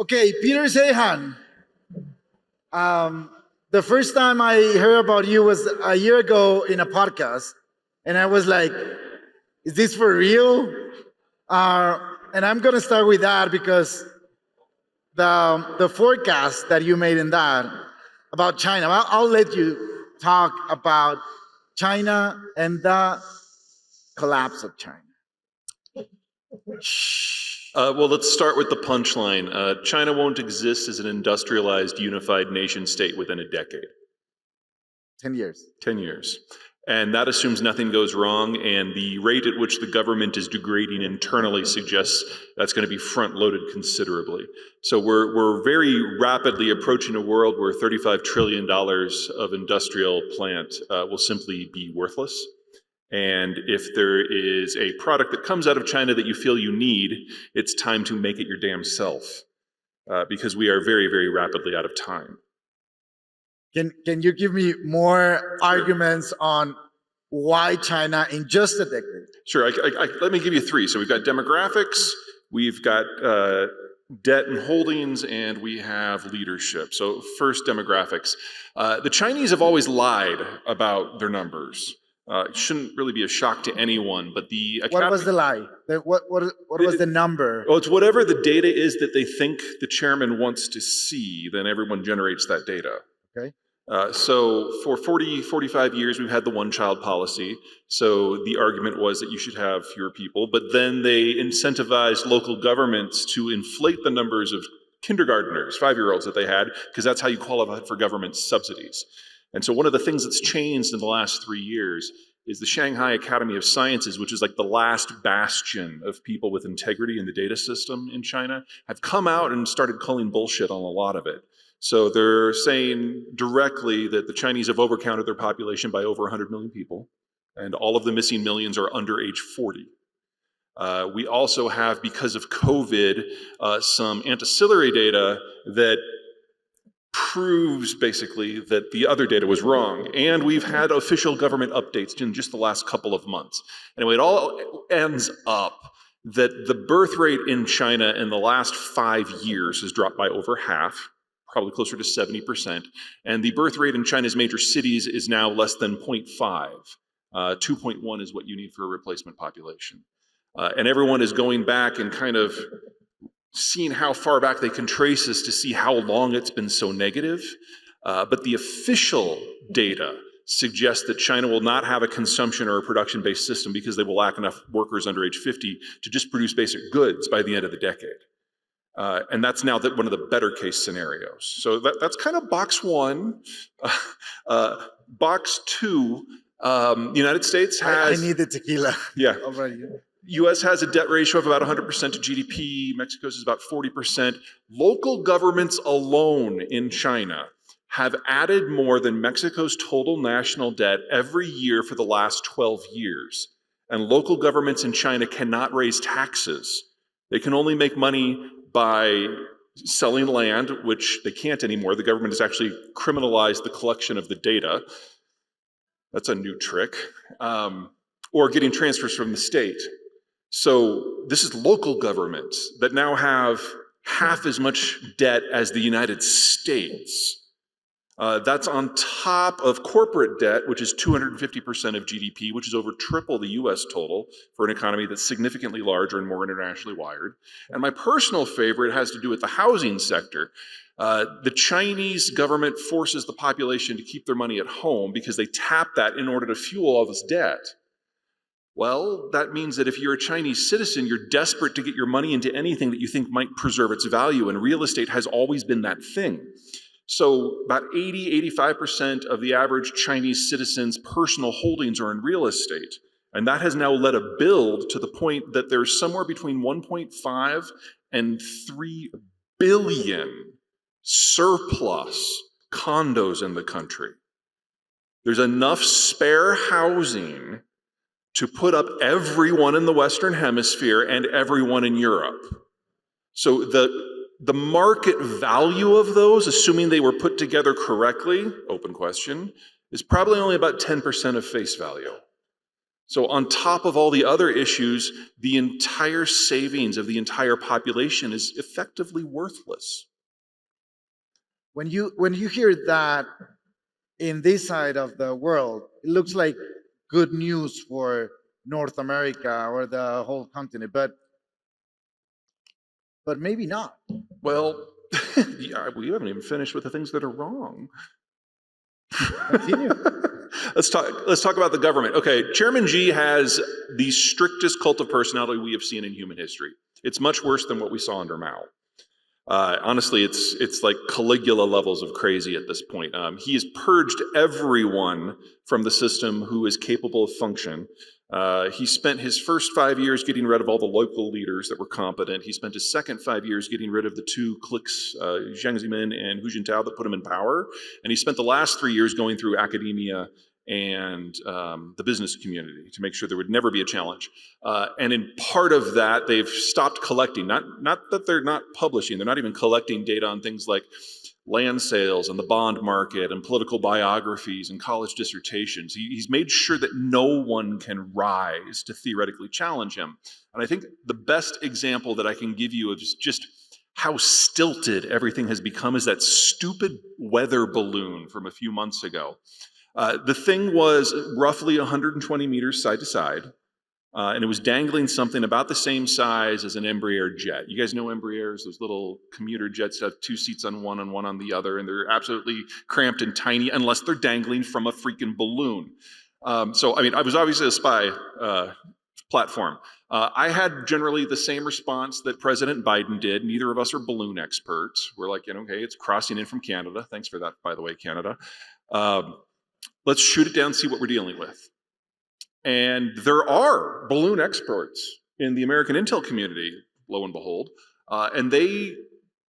Okay, Peter Zeihan. The first time I heard about you was a year ago in a podcast, and I was like, "Is this for real?" And I'm gonna start with that because the forecast that you made in that about China. I'll let you talk about China and the collapse of China. Well, let's start with the punchline. China won't exist as an industrialized, unified nation state within a decade. 10 years. 10 years. And that assumes nothing goes wrong, and the rate at which the government is degrading internally suggests that's going to be front-loaded considerably. So we're very rapidly approaching a world where $35 trillion of industrial plant will simply be worthless. And if there is a product that comes out of China that you feel you need, it's time to make it your damn self, because we are very, very rapidly out of time. Can you give me more arguments on why China in just a decade? Sure, let me give you three. So we've got demographics, we've got debt and holdings, and we have leadership. So first, demographics. The Chinese have always lied about their numbers. It shouldn't really be a shock to anyone, but the What was the lie? What was the number? Well, it's whatever the data is that they think the chairman wants to see, then everyone generates that data. Okay. So for 45 years, we've had the one-child policy. So the argument was that you should have fewer people, but then they incentivized local governments to inflate the numbers of kindergartners, 5-year-olds that they had, because that's how you qualify for government subsidies. And so one of the things that's changed in the last 3 years is the Shanghai Academy of Sciences, which is like the last bastion of people with integrity in the data system in China, have come out and started calling bullshit on a lot of it. So they're saying directly that the Chinese have overcounted their population by over 100 million people, and all of the missing millions are under age 40. We also have, because of COVID, some ancillary data that proves basically that the other data was wrong. And we've had official government updates in just the last couple of months. Anyway, it all ends up that the birth rate in China in the last 5 years has dropped by over half, probably closer to 70%. And the birth rate in China's major cities is now less than 0.5. 2.1 is what you need for a replacement population. And everyone is going back and kind of seeing how far back they can trace this to see how long it's been so negative. But the official data suggests that China will not have a consumption or a production-based system because they will lack enough workers under age 50 to just produce basic goods by the end of the decade. And that's now one of the better case scenarios. So that's kind of box one. Box two, the United States has— I need the tequila. Yeah. Already. US has a debt ratio of about 100% to GDP. Mexico's is about 40%. Local governments alone in China have added more than Mexico's total national debt every year for the last 12 years. And local governments in China cannot raise taxes. They can only make money by selling land, which they can't anymore. The government has actually criminalized the collection of the data. That's a new trick. Or getting transfers from the state. So this is local governments that now have half as much debt as the United States. That's on top of corporate debt, which is 250% of GDP, which is over triple the US total for an economy that's significantly larger and more internationally wired. And my personal favorite has to do with the housing sector. The Chinese government forces the population to keep their money at home because they tap that in order to fuel all this debt. Well, that means that if you're a Chinese citizen, you're desperate to get your money into anything that you think might preserve its value, and real estate has always been that thing. So about 80–85% of the average Chinese citizen's personal holdings are in real estate, and that has now led a build to the point that there's somewhere between 1.5 and 3 billion surplus condos in the country. There's enough spare housing to put up everyone in the Western Hemisphere and everyone in Europe. So the market value of those, assuming they were put together correctly, open question, is probably only about 10% of face value. So on top of all the other issues, the entire savings of the entire population is effectively worthless. When you hear that in this side of the world, it looks like good news for North America or the whole continent, but maybe not. Well, yeah, we haven't even finished with the things that are wrong. Continue. Let's talk about the government. Okay, Chairman Xi has the strictest cult of personality we have seen in human history. It's much worse than what we saw under Mao. Honestly, it's like Caligula levels of crazy at this point. He has purged everyone from the system who is capable of function. He spent his first 5 years getting rid of all the local leaders that were competent. He spent his second 5 years getting rid of the two cliques, Jiang Zemin and Hu Jintao, that put him in power. And he spent the last 3 years going through academia and the business community to make sure there would never be a challenge. And in part of that, they've stopped collecting, not that they're not publishing, they're not even collecting data on things like land sales and the bond market and political biographies and college dissertations. He's made sure that no one can rise to theoretically challenge him. And I think the best example that I can give you of just how stilted everything has become is that stupid weather balloon from a few months ago. The thing was roughly 120 meters side to side, and it was dangling something about the same size as an Embraer jet. You guys know Embraers, those little commuter jets that have 2 seats on one and one on the other, and they're absolutely cramped and tiny unless they're dangling from a freaking balloon. So, I mean, I was obviously a spy platform. I had generally the same response that President Biden did. Neither of us are balloon experts. We're like, okay, it's crossing in from Canada. Thanks for that, by the way, Canada. Let's shoot it down, see what we're dealing with. And there are balloon experts in the American intel community, lo and behold, and they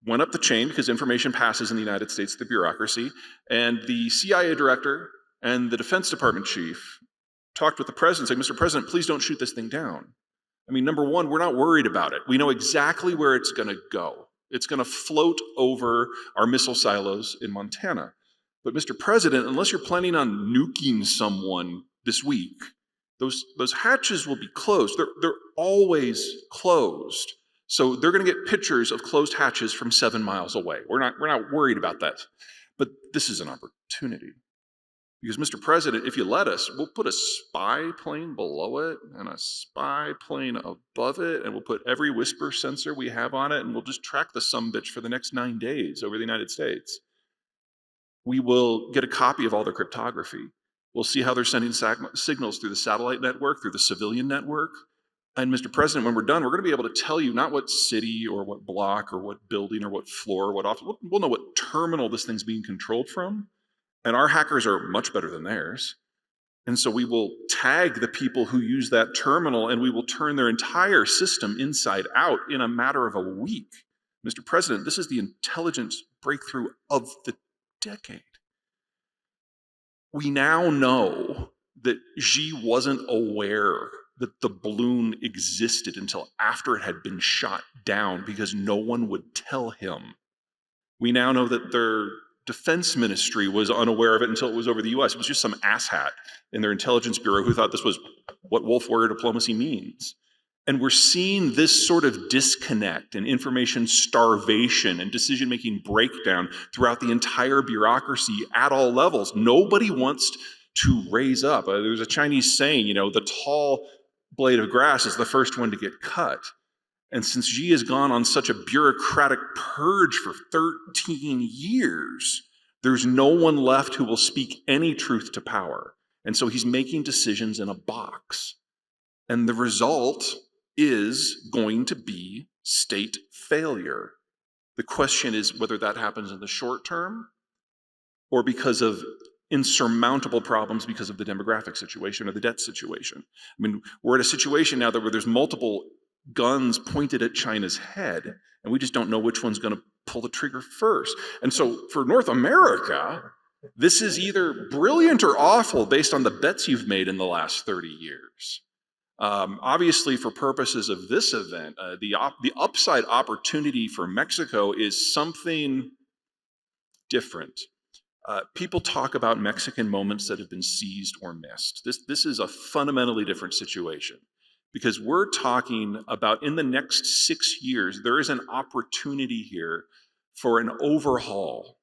went up the chain because information passes in the United States, the bureaucracy, and the CIA director and the Defense Department chief talked with the president, saying, Mr. President, please don't shoot this thing down. I mean, number one, we're not worried about it. We know exactly where it's going to go. It's going to float over our missile silos in Montana. But Mr. President, unless you're planning on nuking someone this week, those hatches will be closed. They're always closed. So they're going to get pictures of closed hatches from 7 miles away. We're not worried about that. But this is an opportunity. Because, Mr. President, if you let us, we'll put a spy plane below it and a spy plane above it, and we'll put every whisper sensor we have on it, and we'll just track the sumbitch for the next 9 days over the United States. We will get a copy of all their cryptography. We'll see how they're sending signals through the satellite network, through the civilian network. And Mr. President, when we're done, we're going to be able to tell you not what city or what block or what building or what floor or what office. We'll know what terminal this thing's being controlled from. And our hackers are much better than theirs. And so we will tag the people who use that terminal, and we will turn their entire system inside out in a matter of a week. Mr. President, this is the intelligence breakthrough of the decade. We now know that Xi wasn't aware that the balloon existed until after it had been shot down because no one would tell him. We now know that their defense ministry was unaware of it until it was over the US. It was just some asshat in their intelligence bureau who thought this was what wolf warrior diplomacy means. And we're seeing this sort of disconnect and information starvation and decision-making breakdown throughout the entire bureaucracy at all levels. Nobody wants to raise up. There's a Chinese saying, the tall blade of grass is the first one to get cut. And since Xi has gone on such a bureaucratic purge for 13 years, there's no one left who will speak any truth to power. And so he's making decisions in a box. And the result is going to be state failure. The question is whether that happens in the short term or because of insurmountable problems because of the demographic situation or the debt situation. I mean, we're at a situation now where there's multiple guns pointed at China's head, and we just don't know which one's going to pull the trigger first. And so for North America, this is either brilliant or awful based on the bets you've made in the last 30 years. Obviously, for purposes of this event, the upside opportunity for Mexico is something different. People talk about Mexican moments that have been seized or missed. This is a fundamentally different situation because we're talking about in the next 6 years, there is an opportunity here for an overhaul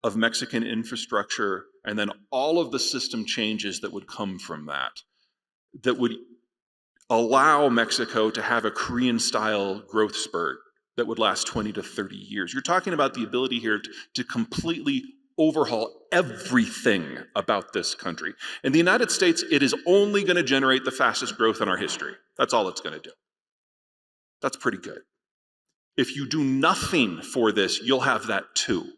of Mexican infrastructure and then all of the system changes that would come from that would allow Mexico to have a Korean-style growth spurt that would last 20 to 30 years. You're talking about the ability here to completely overhaul everything about this country. In the United States, it is only going to generate the fastest growth in our history. That's all it's going to do. That's pretty good. If you do nothing for this, you'll have that too.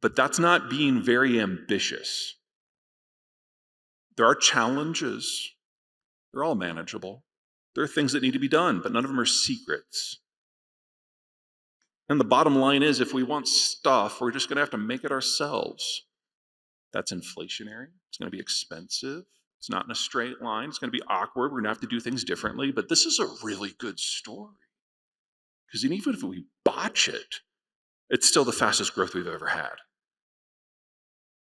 But that's not being very ambitious. There are challenges. They're all manageable. There are things that need to be done, but none of them are secrets. And the bottom line is, if we want stuff, we're just going to have to make it ourselves. That's inflationary. It's going to be expensive. It's not in a straight line. It's going to be awkward. We're going to have to do things differently. But this is a really good story. Because even if we botch it, it's still the fastest growth we've ever had.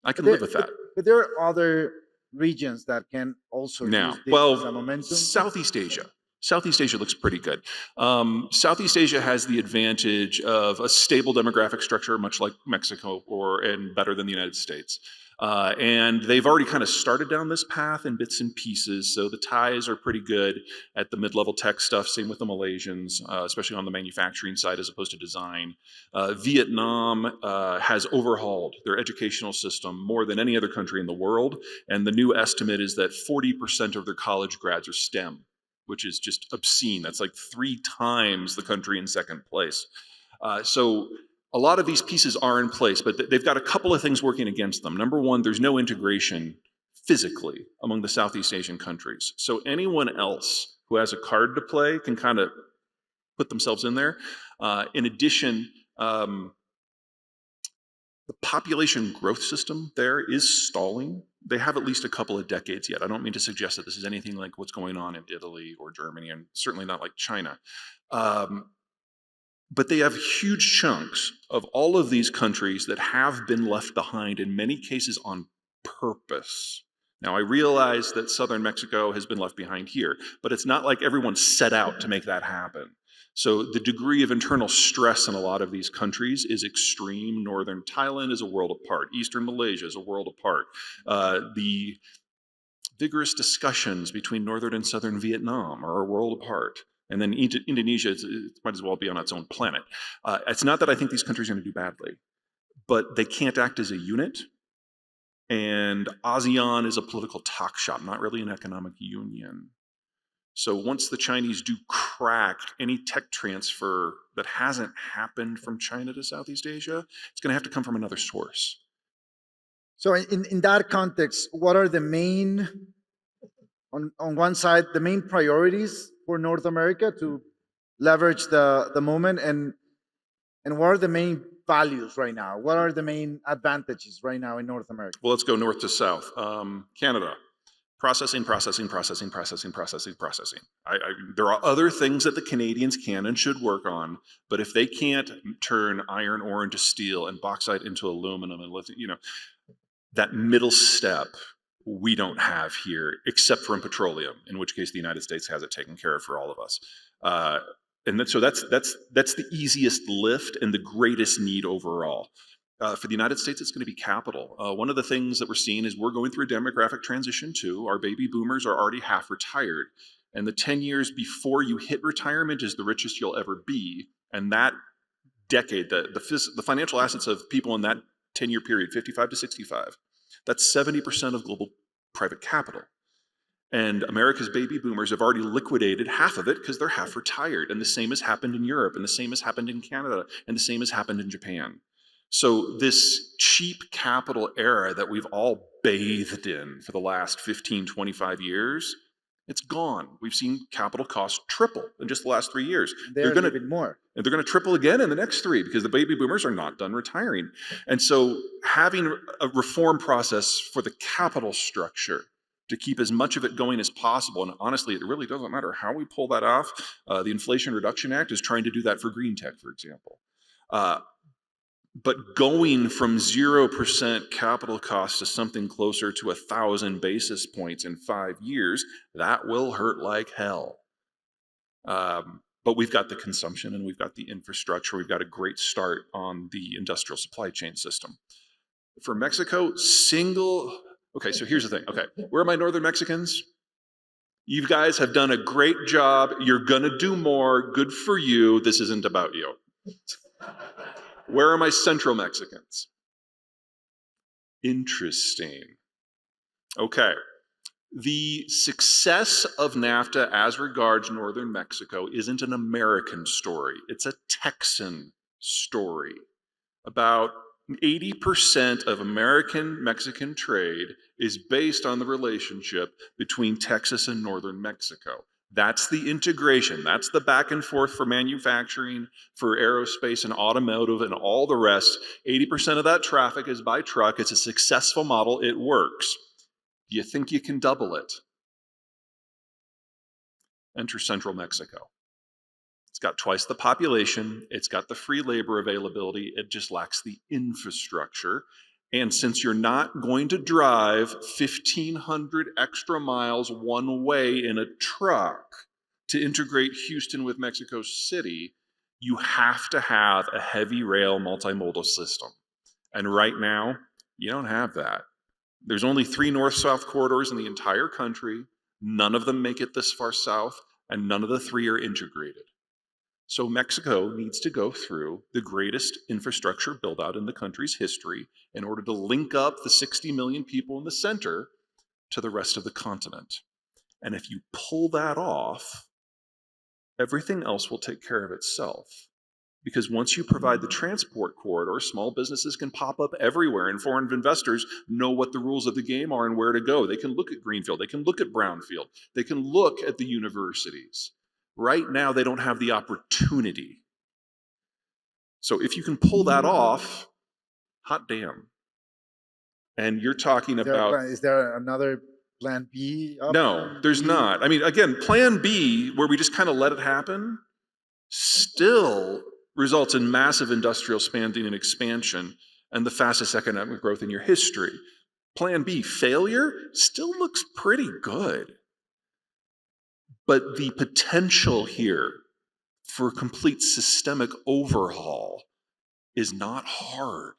I can live with that. But there are other regions that can also use this as a momentum. Southeast Asia. Southeast Asia looks pretty good. Southeast Asia has the advantage of a stable demographic structure, much like Mexico, and better than the United States. And they've already kind of started down this path in bits and pieces. So the Thais are pretty good at the mid-level tech stuff. Same with the Malaysians, especially on the manufacturing side as opposed to design. Vietnam has overhauled their educational system more than any other country in the world. And the new estimate is that 40% of their college grads are STEM, which is just obscene. That's like 3 times the country in second place. So a lot of these pieces are in place, but they've got a couple of things working against them. Number one, there's no integration physically among the Southeast Asian countries. So anyone else who has a card to play can kind of put themselves in there. In addition, the population growth system there is stalling. They have at least a couple of decades yet. I don't mean to suggest that this is anything like what's going on in Italy or Germany, and certainly not like China. But they have huge chunks of all of these countries that have been left behind, in many cases on purpose. Now, I realize that southern Mexico has been left behind here, but it's not like everyone set out to make that happen. So the degree of internal stress in a lot of these countries is extreme. Northern Thailand is a world apart. Eastern Malaysia is a world apart. The vigorous discussions between northern and southern Vietnam are a world apart. And then Indonesia it might as well be on its own planet. It's not that I think these countries are going to do badly, but they can't act as a unit. And ASEAN is a political talk shop, not really an economic union. So once the Chinese do crack any tech transfer that hasn't happened from China to Southeast Asia, it's going to have to come from another source. So in that context, what are the main, on one side, the main priorities for North America to leverage the moment, and what are the main values right now? What are the main advantages right now in North America? Well, let's go north to south. Canada. Processing. There are other things that the Canadians can and should work on, but if they can't turn iron ore into steel and bauxite into aluminum and lithium, that middle step we don't have here, except for in petroleum, in which case the United States has it taken care of for all of us. So that's the easiest lift and the greatest need overall. For the United States, it's going to be capital. One of the things that we're seeing is we're going through a demographic transition too. Our baby boomers are already half retired. And the 10 years before you hit retirement is the richest you'll ever be. And that decade, the financial assets of people in that 10-year period, 55 to 65, that's 70% of global private capital. And America's baby boomers have already liquidated half of it because they're half retired. And the same has happened in Europe, and the same has happened in Canada, and the same has happened in Japan. So this cheap capital era that we've all bathed in for the last 15, 25 years, it's gone. We've seen capital costs triple in just the last 3 years. They're going to more. And they're going to triple again in the next 3 because the baby boomers are not done retiring. And so having a reform process for the capital structure to keep as much of it going as possible, and honestly, it really doesn't matter how we pull that off. The Inflation Reduction Act is trying to do that for green tech, for example. But going from 0% capital cost to something closer to 1,000 basis points in 5 years, that will hurt like hell. But we've got the consumption and we've got the infrastructure. We've got a great start on the industrial supply chain system. For Mexico, okay, so here's the thing. Okay, where are my northern Mexicans? You guys have done a great job. You're gonna do more. Good for you. This isn't about you. Where are my central Mexicans? Interesting. Okay. The success of NAFTA as regards northern Mexico isn't an American story. It's a Texan story. About 80% of American-Mexican trade is based on the relationship between Texas and northern Mexico. That's the integration. That's the back and forth for manufacturing, for aerospace and automotive and all the rest. 80% of that traffic is by truck. It's a successful model. It works. Do you think you can double it? Enter central Mexico. It's got twice the population. It's got the free labor availability. It just lacks the infrastructure. And since you're not going to drive 1,500 extra miles one way in a truck to integrate Houston with Mexico City, you have to have a heavy rail multimodal system. And right now, you don't have that. There's only 3 north-south corridors in the entire country. None of them make it this far south, and none of the 3 are integrated. So Mexico needs to go through the greatest infrastructure build-out in the country's history in order to link up the 60 million people in the center to the rest of the continent. And if you pull that off, everything else will take care of itself. Because once you provide the transport corridor, small businesses can pop up everywhere, and foreign investors know what the rules of the game are and where to go. They can look at Greenfield, they can look at Brownfield, they can look at the universities. Right now, they don't have the opportunity. So if you can pull that off, hot damn. And you're talking about... Is there another plan B? No, there's not. I mean, again, plan B, where we just kind of let it happen, still results in massive industrial spending and expansion and the fastest economic growth in your history. Plan B, failure, still looks pretty good. But the potential here for complete systemic overhaul is not hard.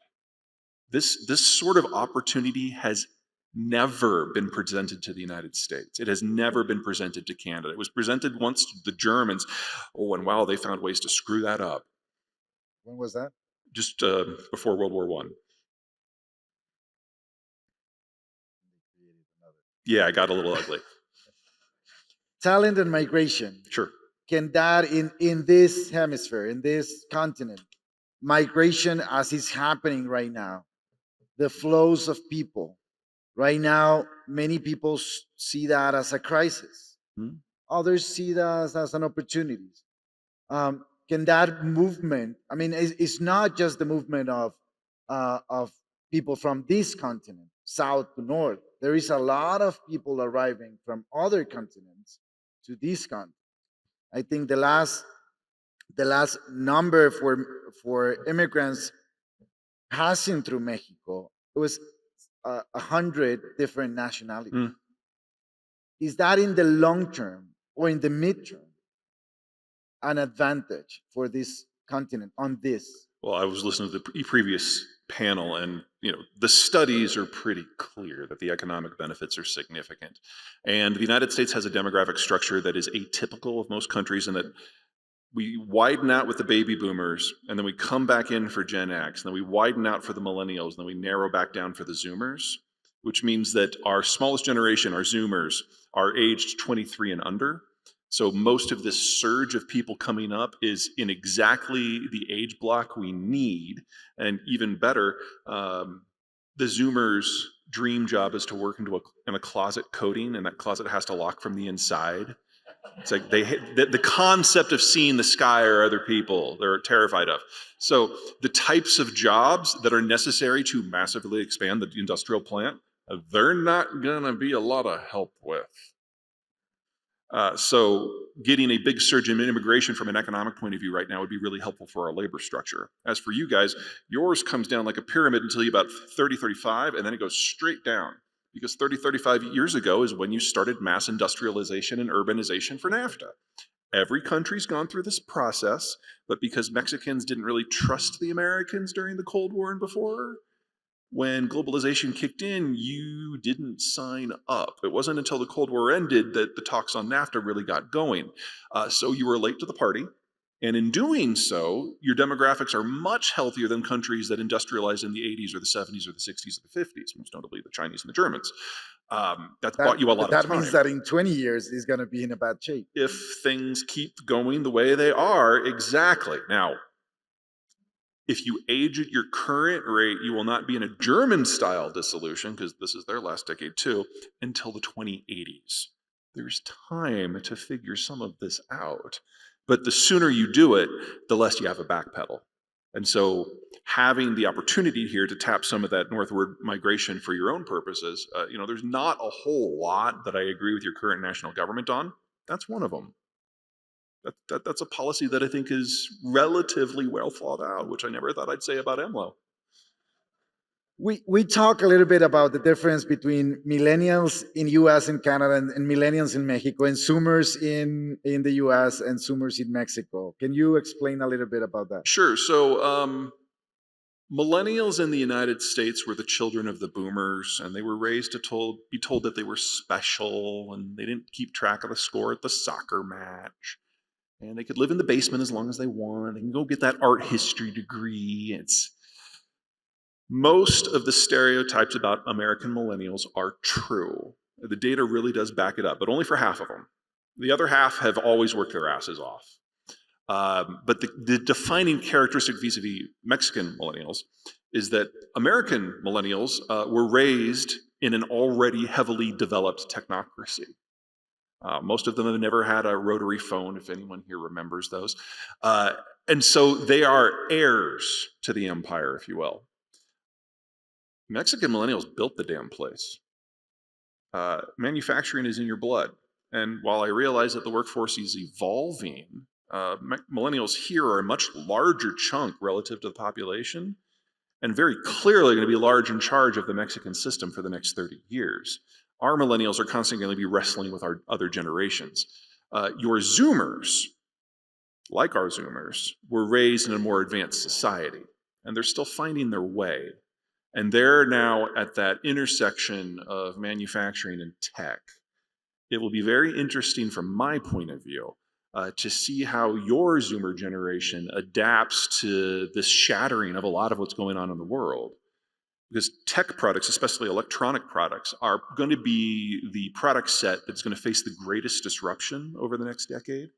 This sort of opportunity has never been presented to the United States. It has never been presented to Canada. It was presented once to the Germans. Oh, and wow, they found ways to screw that up. When was that? Just before World War I. Yeah, I got a little ugly. Talent and migration. Sure. Can that, in this hemisphere, in this continent, migration as is happening right now, the flows of people, right now, many people see that as a crisis. Others see that as an opportunity. Can that movement, I mean, it's not just the movement of people from this continent, south to north. There is a lot of people arriving from other continents to this continent. I think the last number for immigrants passing through Mexico, it was 100 different nationalities. Is that in the long term or in the midterm an advantage for this continent on this? Well, I was listening to the previous panel, and the studies are pretty clear that the economic benefits are significant. And the United States has a demographic structure that is atypical of most countries, in that we widen out with the baby boomers, and then we come back in for Gen X, and then we widen out for the millennials, and then we narrow back down for the Zoomers, which means that our smallest generation, our Zoomers, are aged 23 and under. So most of this surge of people coming up is in exactly the age block we need. And even better, the Zoomers' dream job is to work in a closet coding, and that closet has to lock from the inside. It's like the concept of seeing the sky or other people they're terrified of. So the types of jobs that are necessary to massively expand the industrial plant, they're not gonna be a lot of help with. So getting a big surge in immigration from an economic point of view right now would be really helpful for our labor structure. As for you guys, yours comes down like a pyramid until you about 30, 35, and then it goes straight down. Because 30, 35 years ago is when you started mass industrialization and urbanization for NAFTA. Every country's gone through this process, but because Mexicans didn't really trust the Americans during the Cold War and before, when globalization kicked in, you didn't sign up. It wasn't until the Cold War ended that the talks on NAFTA really got going. So you were late to the party. And in doing so, your demographics are much healthier than countries that industrialized in the 80s or the 70s or the 60s or the 50s, most notably the Chinese and the Germans. That's bought you a lot of time. That means that in 20 years, it's going to be in a bad shape. If things keep going the way they are, exactly. Now, if you age at your current rate, you will not be in a German-style dissolution, because this is their last decade too, until the 2080s. There's time to figure some of this out. But the sooner you do it, the less you have a backpedal. And so having the opportunity here to tap some of that northward migration for your own purposes, there's not a whole lot that I agree with your current national government on. That's one of them. That's a policy that I think is relatively well thought out, which I never thought I'd say about EMLO. We talk a little bit about the difference between millennials in US and Canada and millennials in Mexico, and Zoomers in the US and Zoomers in Mexico. Can you explain a little bit about that? Sure. So millennials in the United States were the children of the boomers, and they were raised to be told that they were special, and they didn't keep track of the score at the soccer match. And they could live in the basement as long as they want. They can go get that art history degree. Most of the stereotypes about American millennials are true. The data really does back it up, but only for half of them. The other half have always worked their asses off. But the defining characteristic vis-a-vis Mexican millennials is that American millennials were raised in an already heavily developed technocracy. Most of them have never had a rotary phone, if anyone here remembers those. And so they are heirs to the empire, if you will. Mexican millennials built the damn place. Manufacturing is in your blood. And while I realize that the workforce is evolving, millennials here are a much larger chunk relative to the population, and very clearly going to be large in charge of the Mexican system for the next 30 years. Our millennials are constantly going to be wrestling with our other generations. Your Zoomers, like our Zoomers, were raised in a more advanced society, and they're still finding their way. And they're now at that intersection of manufacturing and tech. It will be very interesting from my point of view to see how your Zoomer generation adapts to this shattering of a lot of what's going on in the world. Because tech products, especially electronic products, are going to be the product set that's going to face the greatest disruption over the next decade.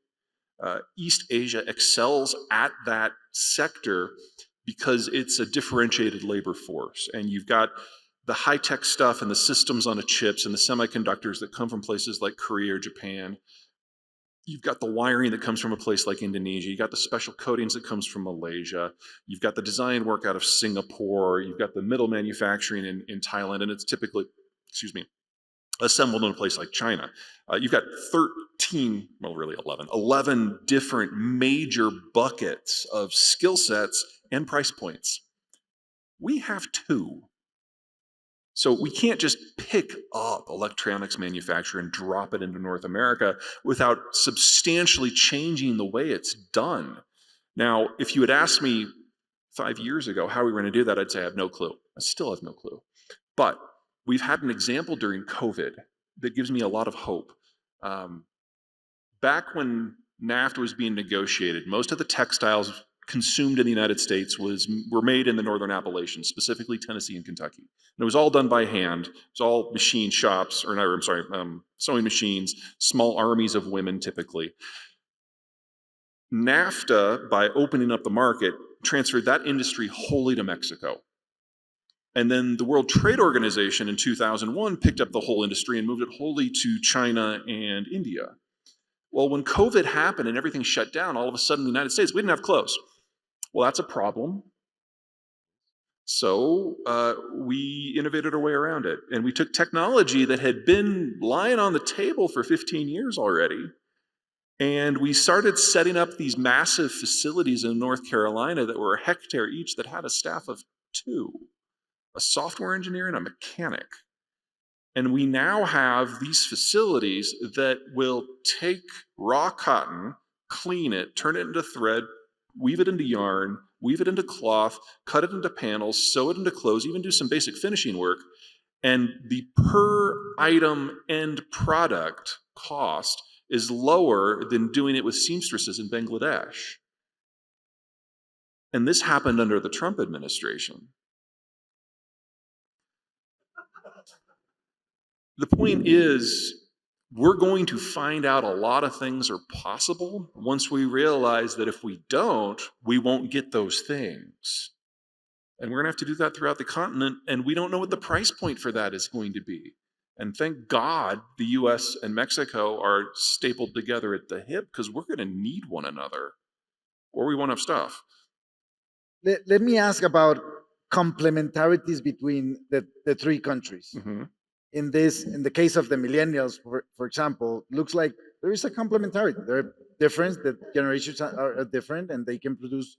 East Asia excels at that sector because it's a differentiated labor force. And you've got the high-tech stuff and the systems on the chips and the semiconductors that come from places like Korea or Japan. You've got the wiring that comes from a place like Indonesia. You've got the special coatings that comes from Malaysia. You've got the design work out of Singapore. You've got the middle manufacturing in Thailand, and it's typically, assembled in a place like China. You've got 13, well, really 11 different major buckets of skill sets and price points. We have 2. So we can't just pick up electronics manufacture and drop it into North America without substantially changing the way it's done. Now, if you had asked me 5 years ago how we were going to do that, I'd say I have no clue. I still have no clue. But we've had an example during COVID that gives me a lot of hope. Back when NAFTA was being negotiated, most of the textiles consumed in the United States were made in the Northern Appalachians, specifically Tennessee and Kentucky. And it was all done by hand. It was all machine shops, sewing machines, small armies of women typically. NAFTA, by opening up the market, transferred that industry wholly to Mexico. And then the World Trade Organization in 2001 picked up the whole industry and moved it wholly to China and India. Well, when COVID happened and everything shut down, all of a sudden in the United States, we didn't have clothes. Well, that's a problem. So we innovated our way around it. And we took technology that had been lying on the table for 15 years already. And we started setting up these massive facilities in North Carolina that were a hectare each that had a staff of 2, a software engineer and a mechanic. And we now have these facilities that will take raw cotton, clean it, turn it into thread, weave it into yarn, weave it into cloth, cut it into panels, sew it into clothes, even do some basic finishing work. And the per item end product cost is lower than doing it with seamstresses in Bangladesh. And this happened under the Trump administration. The point is, we're going to find out a lot of things are possible once we realize that if we don't, we won't get those things. And we're going to have to do that throughout the continent, and we don't know what the price point for that is going to be. And thank God the US and Mexico are stapled together at the hip, because we're going to need one another, or we won't have stuff. Let me ask about complementarities between the 3 countries. Mm-hmm. In the case of the millennials, for example, looks like there is a complementarity. There are different, the generations are different, and they can produce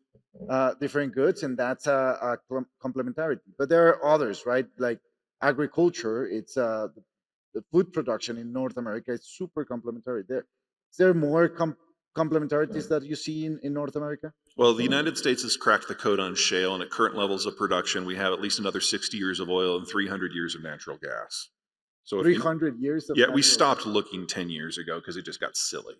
different goods, and that's a complementarity. But there are others, right? Like agriculture, it's the food production in North America is super complementary. Is there more complementarities that you see in North America? Well, the United States has cracked the code on shale, and at current levels of production, we have at least another 60 years of oil and 300 years of natural gas. So if 300 years of yeah, we natural stopped looking 10 years ago because it just got silly.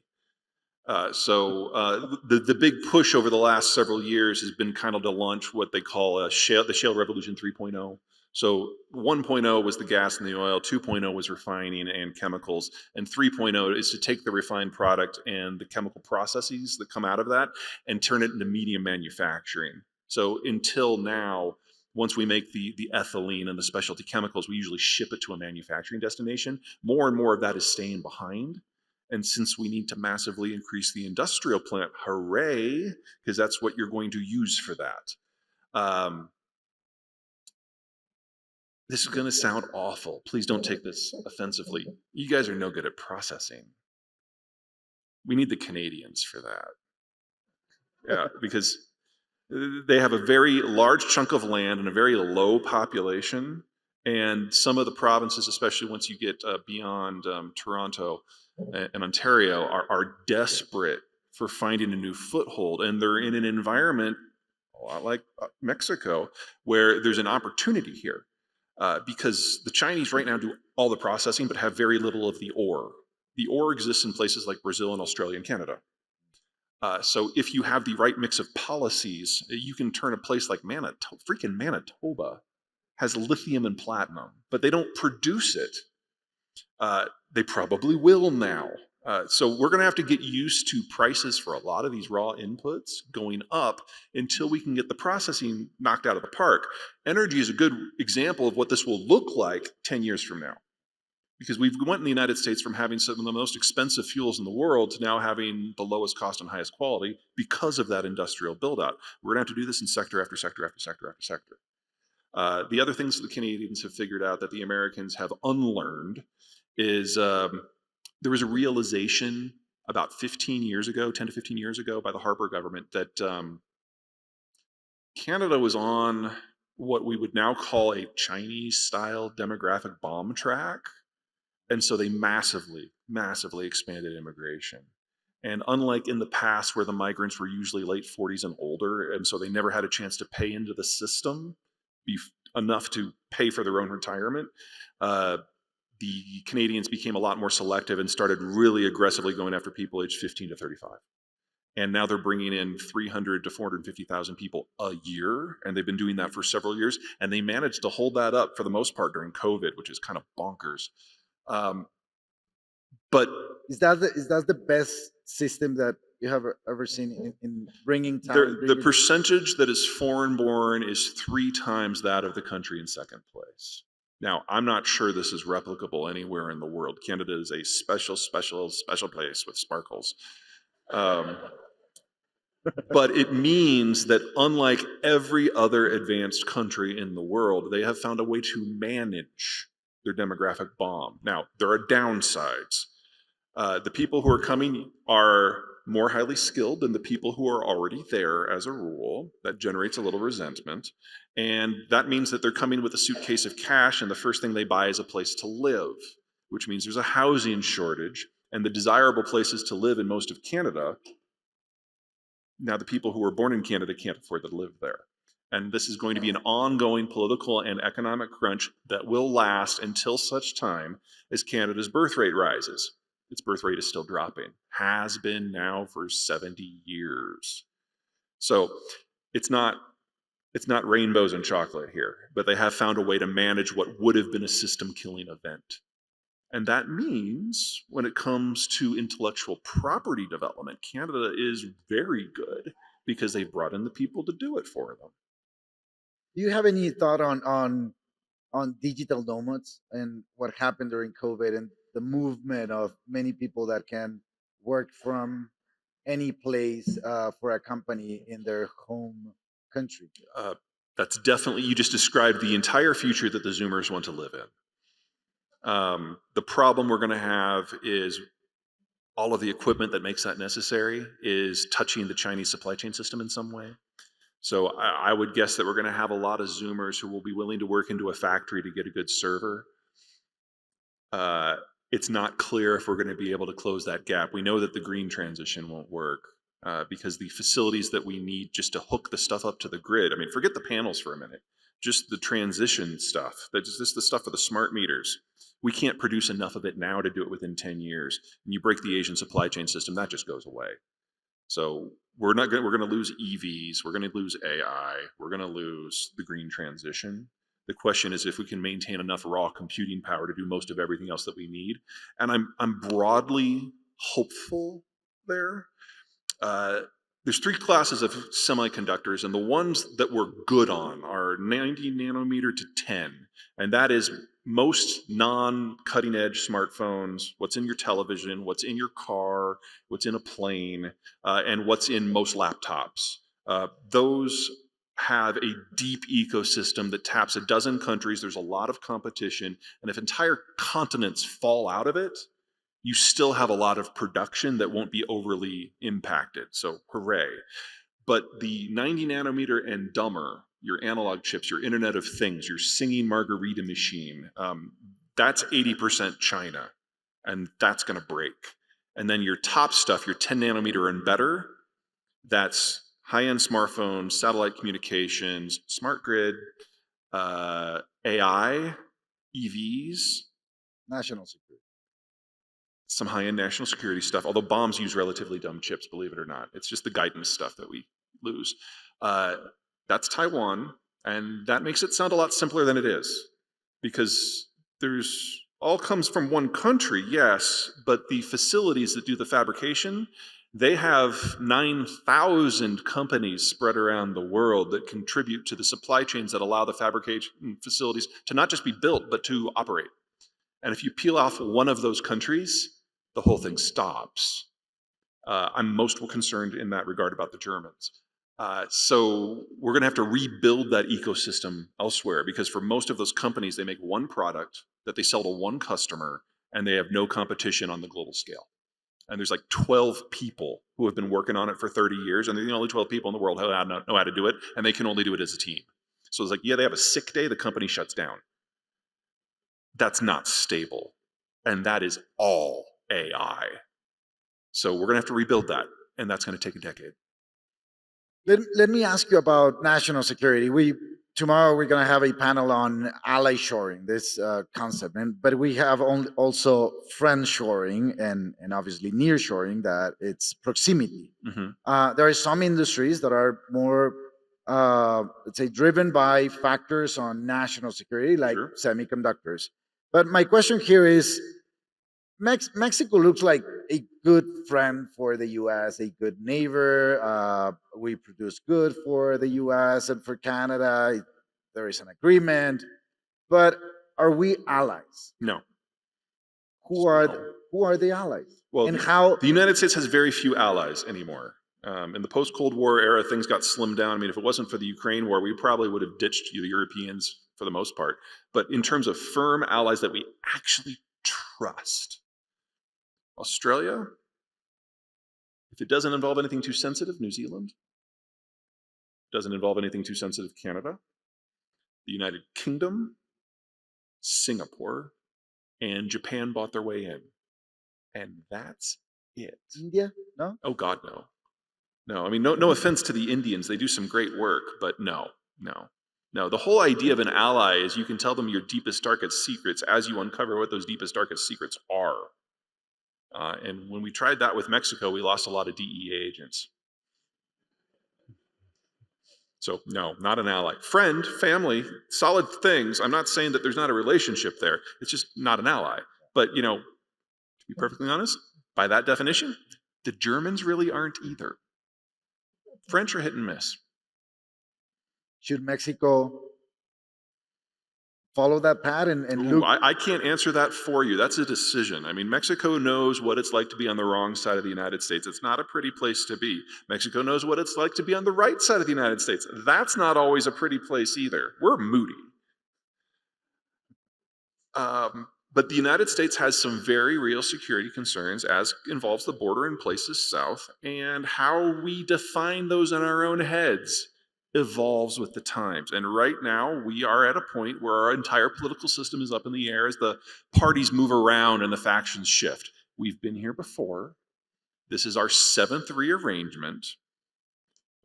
The big push over the last several years has been kind of to launch what they call the Shale Revolution 3.0. So 1.0 was the gas and the oil, 2.0 was refining and chemicals, and 3.0 is to take the refined product and the chemical processes that come out of that and turn it into medium manufacturing. So until now, once we make the ethylene and the specialty chemicals, we usually ship it to a manufacturing destination. More and more of that is staying behind. And since we need to massively increase the industrial plant, hooray, because that's what you're going to use for that. This is going to sound awful. Please don't take this offensively. You guys are no good at processing. We need the Canadians for that. Yeah, because they have a very large chunk of land and a very low population. And some of the provinces, especially once you get beyond Toronto and Ontario, are desperate for finding a new foothold. And they're in an environment a lot like Mexico, where there's an opportunity here. Because the Chinese right now do all the processing, but have very little of the ore. The ore exists in places like Brazil and Australia and Canada. So if you have the right mix of policies, you can turn a place like freaking Manitoba has lithium and platinum, but they don't produce it. They probably will now. So we're going to have to get used to prices for a lot of these raw inputs going up until we can get the processing knocked out of the park. Energy is a good example of what this will look like 10 years from now. Because we've went in the United States from having some of the most expensive fuels in the world to now having the lowest cost and highest quality because of that industrial build out. We're going to have to do this in sector after sector after sector after sector. The other things the Canadians have figured out that the Americans have unlearned is there was a realization about 15 years ago, 10 to 15 years ago, by the Harper government that Canada was on what we would now call a Chinese-style demographic bomb track. And so they massively, massively expanded immigration. And unlike in the past where the migrants were usually late 40s and older, and so they never had a chance to pay into the system enough to pay for their own retirement, the Canadians became a lot more selective and started really aggressively going after people aged 15 to 35. And now they're bringing in 300 to 450,000 people a year, and they've been doing that for several years, and they managed to hold that up for the most part during COVID, which is kind of bonkers. But is that the best system that you have ever seen in bringing talent? The percentage that is foreign born is 3 times that of the country in second place. Now, I'm not sure this is replicable anywhere in the world. Canada is a special place with sparkles. But it means that unlike every other advanced country in the world, they have found a way to manage their demographic bomb. Now, there are downsides. The people who are coming are more highly skilled than the people who are already there as a rule. That generates a little resentment. And that means that they're coming with a suitcase of cash, and the first thing they buy is a place to live, which means there's a housing shortage. And the desirable places to live in most of Canada, now the people who were born in Canada can't afford to live there. And this is going to be an ongoing political and economic crunch that will last until such time as Canada's birth rate rises. Its birth rate is still dropping, has been now for 70 years. So it's not rainbows and chocolate here, but they have found a way to manage what would have been a system-killing event. And that means when it comes to intellectual property development, Canada is very good because they've brought in the people to do it for them. Do you have any thought on digital nomads and what happened during COVID and the movement of many people that can work from any place for a company in their home country? That's definitely, you just described the entire future that the Zoomers want to live in. The problem we're going to have is all of the equipment that makes that necessary is touching the Chinese supply chain system in some way. So I would guess that we're going to have a lot of Zoomers who will be willing to work into a factory to get a good server. It's not clear if we're going to be able to close that gap. We know that the green transition won't work because the facilities that we need just to hook the stuff up to the grid, I mean, forget the panels for a minute, just the transition stuff, that's just the stuff for the smart meters. We can't produce enough of it now to do it within 10 years. And you break the Asian supply chain system, that just goes away. So we're going to lose EVs, we're going to lose AI, we're going to lose the green transition. The question is if we can maintain enough raw computing power to do most of everything else that we need. And I'm broadly hopeful there. There's three classes of semiconductors, and the ones that we're good on are 90 nanometer to 10. And that is most non-cutting edge smartphones, what's in your television, what's in your car, what's in a plane, and what's in most laptops. Those have a deep ecosystem that taps a dozen countries. There's a lot of competition. And if entire continents fall out of it, you still have a lot of production that won't be overly impacted. So hooray. But the 90 nanometer and dumber, your analog chips, your Internet of Things, your singing margarita machine, that's 80% China. And that's going to break. And then your top stuff, your 10 nanometer and better, that's high-end smartphones, satellite communications, smart grid, AI, EVs. National security. Some high-end national security stuff, although bombs use relatively dumb chips, believe it or not. It's just the guidance stuff that we lose. That's Taiwan, and that makes it sound a lot simpler than it is, because there's all comes from one country, yes, but the facilities that do the fabrication, they have 9,000 companies spread around the world that contribute to the supply chains that allow the fabrication facilities to not just be built, but to operate. And if you peel off one of those countries, the whole thing stops. I'm most concerned in that regard about the Germans. So we're going to have to rebuild that ecosystem elsewhere, because for most of those companies, they make one product that they sell to one customer, and they have no competition on the global scale. And there's like 12 people who have been working on it for 30 years, and they're the only 12 people in the world who know how to do it, and they can only do it as a team. So it's like, yeah, they have a sick day, the company shuts down. That's not stable. And that is all AI. So we're going to have to rebuild that, and that's going to take a decade. Let me ask you about national security. Tomorrow we're going to have a panel on ally shoring, this concept, but we have also friend shoring and obviously near shoring, that it's proximity. Mm-hmm. There are some industries that are more, let's say, driven by factors on national security, like Sure. semiconductors. But my question here is, Mexico looks like a good friend for the US, a good neighbor. We produce good for the US and for Canada. There is an agreement. But are we allies? No. Who are the allies? Well, and how the United States has very few allies anymore. In the post-Cold War era, things got slimmed down. I mean, if it wasn't for the Ukraine war, we probably would have ditched the Europeans for the most part. But in terms of firm allies that we actually trust, Australia, if it doesn't involve anything too sensitive, New Zealand, doesn't involve anything too sensitive, Canada, the United Kingdom, Singapore, and Japan bought their way in. And that's it. India? No? Oh God, no. No, I mean, no offense to the Indians. They do some great work, but no. The whole idea of an ally is you can tell them your deepest, darkest secrets as you uncover what those deepest, darkest secrets are. And when we tried that with Mexico, we lost a lot of DEA agents. So no, not an ally. Friend, family, solid things. I'm not saying that there's not a relationship there. It's just not an ally. But, to be perfectly honest, by that definition, the Germans really aren't either. French are hit and miss. Should Mexico follow that path and look? I can't answer that for you. That's a decision. I mean, Mexico knows what it's like to be on the wrong side of the United States. It's not a pretty place to be. Mexico knows what it's like to be on the right side of the United States. That's not always a pretty place either. We're moody. But the United States has some very real security concerns as involves the border in places south, and how we define those in our own heads evolves with the times. And right now, we are at a point where our entire political system is up in the air as the parties move around and the factions shift. We've been here before. This is our 7th rearrangement.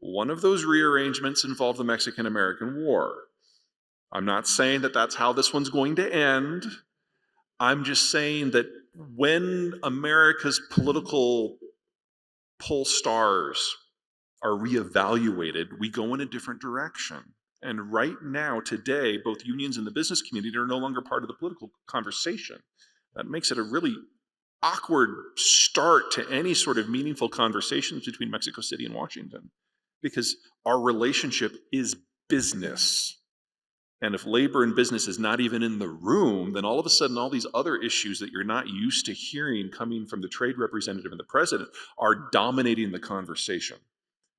One of those rearrangements involved the Mexican-American War. I'm not saying that that's how this one's going to end. I'm just saying that when America's political pole stars are reevaluated, we go in a different direction. And right now, today, both unions and the business community are no longer part of the political conversation. That makes it a really awkward start to any sort of meaningful conversations between Mexico City and Washington, because our relationship is business. And if labor and business is not even in the room, then all of a sudden all these other issues that you're not used to hearing coming from the trade representative and the president are dominating the conversation.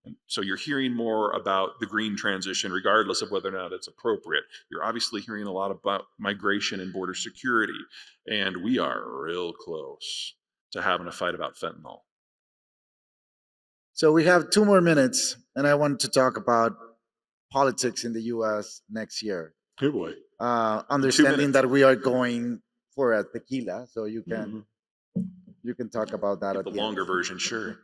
And so you're hearing more about the green transition, regardless of whether or not it's appropriate. You're obviously hearing a lot about migration and border security. And we are real close to having a fight about fentanyl. So we have 2 more minutes, and I want to talk about politics in the U.S. next year. Oh boy. Understanding that we are going for a tequila, so you can talk about that at The the longer end. version, sure.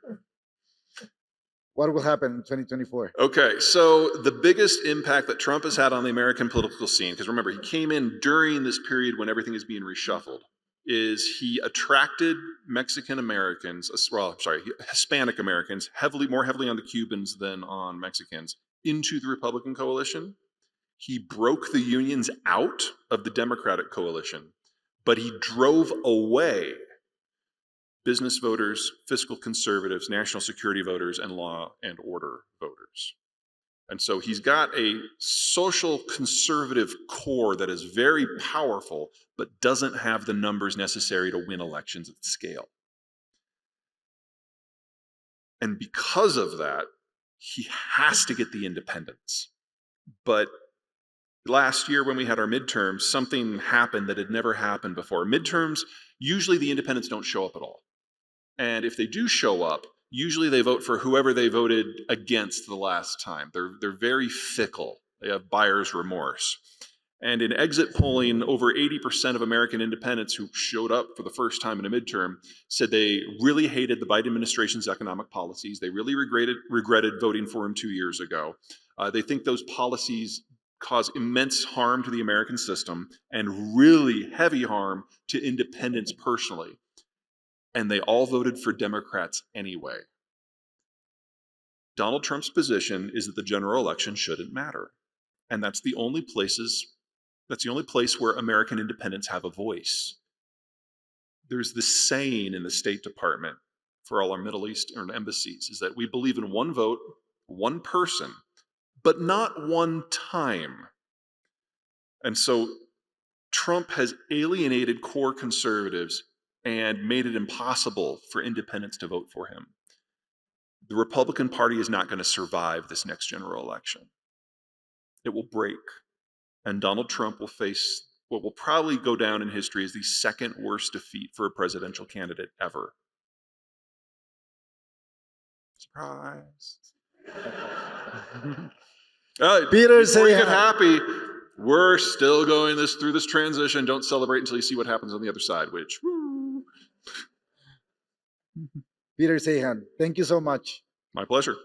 What will happen in 2024? Okay, so the biggest impact that Trump has had on the American political scene, because remember, he came in during this period when everything is being reshuffled, is he attracted Mexican Americans, Hispanic Americans, more heavily on the Cubans than on Mexicans, into the Republican coalition. He broke the unions out of the Democratic coalition, but he drove away business voters, fiscal conservatives, national security voters, and law and order voters. And so he's got a social conservative core that is very powerful, but doesn't have the numbers necessary to win elections at scale. And because of that, he has to get the independents. But last year when we had our midterms, something happened that had never happened before. Midterms, usually the independents don't show up at all. And if they do show up, usually they vote for whoever they voted against the last time. They're very fickle. They have buyer's remorse. And in exit polling, over 80% of American independents who showed up for the first time in a midterm said they really hated the Biden administration's economic policies. They really regretted voting for him 2 years ago. They think those policies cause immense harm to the American system and really heavy harm to independents personally. And they all voted for Democrats anyway. Donald Trump's position is that the general election shouldn't matter. And that's the only place where American independents have a voice. There's this saying in the State Department for all our Middle Eastern embassies is that we believe in one vote, one person, but not one time. And so Trump has alienated core conservatives and made it impossible for independents to vote for him. the Republican Party is not going to survive this next general election. It will break. And Donald Trump will face what will probably go down in history as the second worst defeat for a presidential candidate ever. Surprise. Peter before you get Zeihan. happy, we're still going through this transition. Don't celebrate until you see what happens on the other side, which, woo. Peter Zeihan, thank you so much. My pleasure.